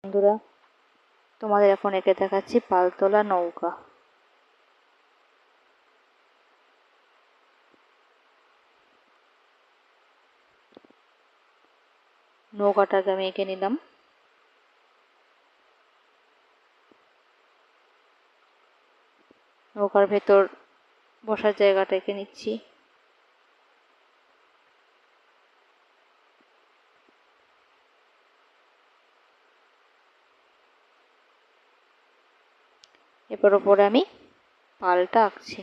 বন্ধুরা, তোমাদের এখন এঁকে দেখাচ্ছি পালতোলা নৌকা। নৌকাটাকে আমি এঁকে নিলাম। নৌকার ভেতর বসার জায়গাটা এঁকে নিচ্ছি। এরপর ওপরে আমি পালটা আঁকছি।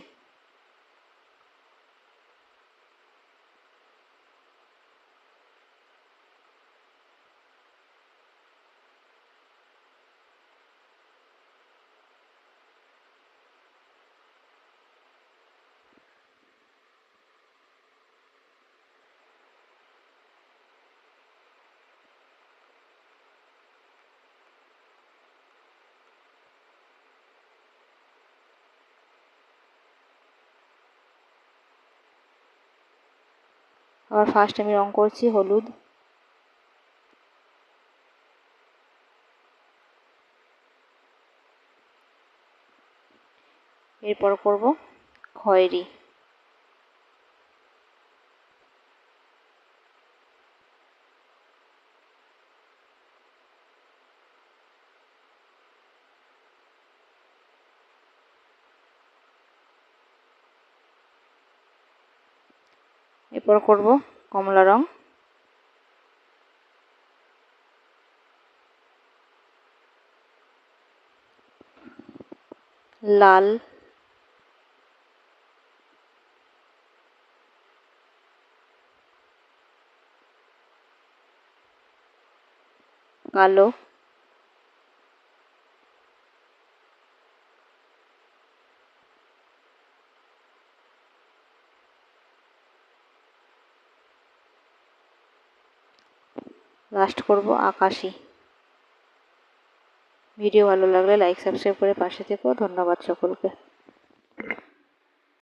আবার ফার্স্ট আমি রং করছি হলুদ। এরপর করব খয়েরি। এরপর করব কমলা রং। লাল, কালো, লাস্ট করব আকাশি। ভিডিও ভালো লাগলে লাইক সাবস্ক্রাইব করে পাশে থেকো। ধন্যবাদ সকলকে।